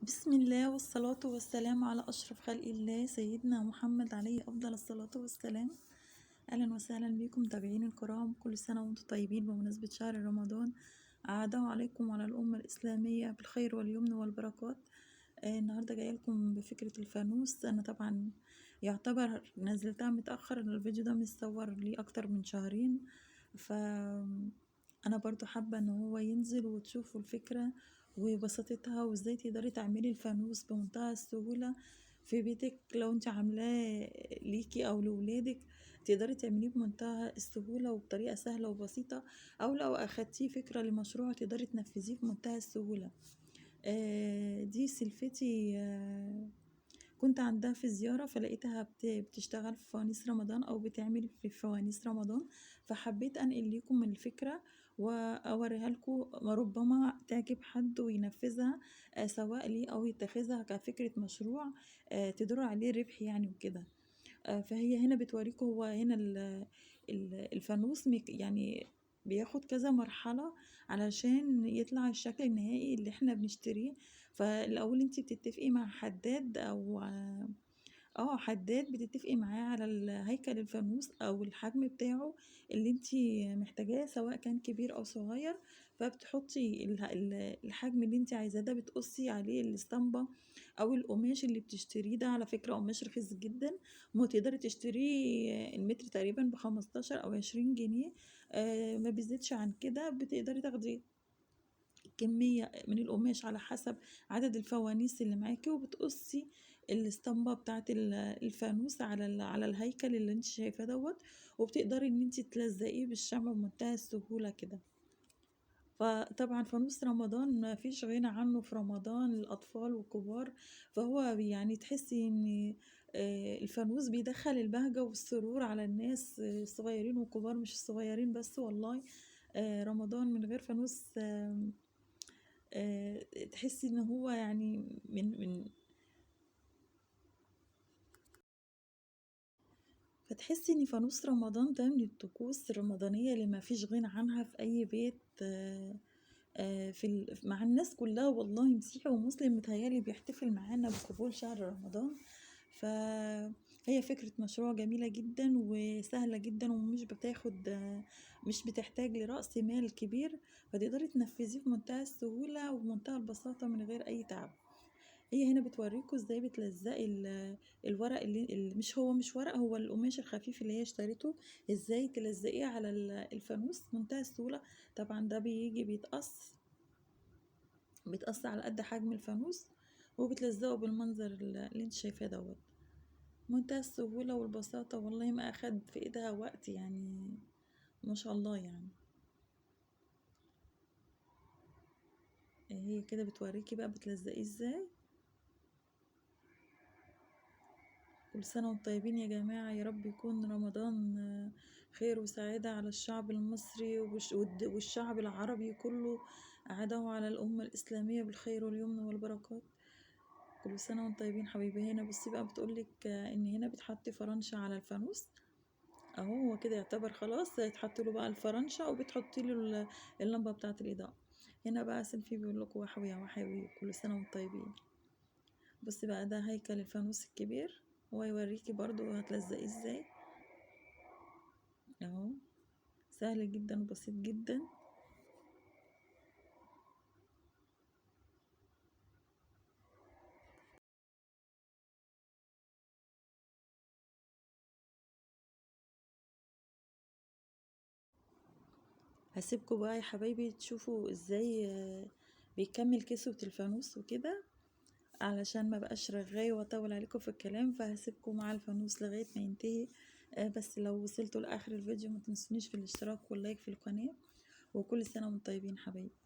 بسم الله والصلاة والسلام على أشرف خلق الله سيدنا محمد عليه أفضل الصلاة والسلام. أهلا وسهلا بكم متابعين الكرام، كل سنة وانتم طيبين بمناسبة شهر رمضان. أعاده عليكم وعلى الأمة الإسلامية بالخير واليمن والبركات. النهاردة جاية لكم بفكرة الفانوس. أنا طبعا يعتبر نزلتها متأخر، الفيديو ده متصور لي أكتر من شهرين، أنا برضو حابة إن هو ينزل وتشوفوا الفكرة وبساطتها، وازاي تقدري تعملي الفانوس بمنتهى السهولة في بيتك. لو انت عاملاه ليكي او لولادك تقدري تعمليه بمنتهى السهولة وبطريقة سهلة وبسيطة، او لو اخدتيه فكرة لمشروع تقدري تنفذيه بمنتهى السهولة. دي سلفتي، كنت عندها في زيارة فلقيتها بتشتغل في فوانيس رمضان أو بتعمل في فوانيس رمضان، فحبيت أنقل لكم الفكرة وأوريها لكم، ربما تعجب حد وينفذها، سواء ليه أو يتخذها كفكرة مشروع تدور عليه ربح يعني وكده. فهي هنا بتوريكم، هو هنا الفانوس يعني بياخد كذا مرحلة علشان يطلع الشكل النهائي اللي احنا بنشتريه. فالأول انت بتتفقي مع حداد أو حداد، بتتفقي معاه على هيكل الفانوس او الحجم بتاعه اللي انتي محتاجاه، سواء كان كبير او صغير. فبتحطي الحجم اللي انتي عايزاه ده، بتقصي عليه الاسطمبة او القماش اللي بتشتريه. ده على فكرة قماش رخيص جدا، ما تقدري تشتريه المتر تقريبا ب15 او 20 جنيه، ما بيزيدش عن كده. بتقدري تاخدي كمية من القماش على حسب عدد الفوانيس اللي معاكي، وبتقصي الاسطمبة بتاعت الفانوس على الهيكل اللي انت شايفاه دوت، وبتقدري ان انت تلزقيه بالشمع بمنتهى السهولة كده. فطبعا فانوس رمضان ما فيش غنى عنه في رمضان، الأطفال والكبار. فهو يعني تحسي ان الفانوس بيدخل البهجة والسرور على الناس، الصغيرين والكبار، مش الصغيرين بس والله. رمضان من غير فانوس تحسي ان هو يعني فتحسي ان فانوس رمضان ده من الطقوس الرمضانية اللي ما فيش غنى عنها في اي بيت، مع الناس كلها والله، مسيحي ومسلم متهيالي بيحتفل معانا بقبول شهر رمضان. فهي فكرة مشروع جميلة جدا وسهلة جدا، ومش بتاخد مش بتحتاج لرأس مال كبير، فتقدري تنفذيه بمنتهى السهولة وبمنتهى البساطة من غير أي تعب. هي هنا بتوريكوا ازاي بتلزقي الورق اللي مش ورق، هو القماش الخفيف اللي هي اشتريته، ازاي تلزقيه على الفانوس منتهى السهولة. طبعا ده بيجي بيتقص على قد حجم الفانوس، وبتلزقه بالمنظر اللي انت شايفاه دوت، منتهى السهولة والبساطة. والله ما اخد في ايدها وقت يعني، ما شاء الله يعني. هي كده بتوريكي بقى بتلزقيه ازاي. كل سنة وانتم طيبين يا جماعة، يا رب يكون رمضان خير وسعادة على الشعب المصري والشعب العربي كله، أعاده على الأمة الإسلامية بالخير واليمن والبركات. كل سنة وانتم طيبين حبايبي. هنا بصي بقى بتقولك إن هنا بتحطي فرنشة على الفانوس أهو، هو كده يعتبر خلاص هيتحط له بقى الفرنشة، وبتحطي له اللمبة بتاعة الإضاءة. هنا بقى سيلفي بيقول لكم وحوي يا وحوي، كل سنة وانتم طيبين. بصي بقى ده هيكل الفانوس الكبير، هو يوريكي برضو هتلزقيه ازاي اهو، سهل جدا وبسيط جدا. هسيبكم بقى يا حبايبي تشوفوا ازاي بيكمل كسوة الفانوس وكده، علشان ما بقاش رغاية واطول عليكم في الكلام. فهسيبكم مع الفانوس لغاية ما ينتهي. بس لو وصلتوا لاخر الفيديو ما تنسونيش في الاشتراك واللايك في القناة، وكل سنة وانتم طيبين حبايبي.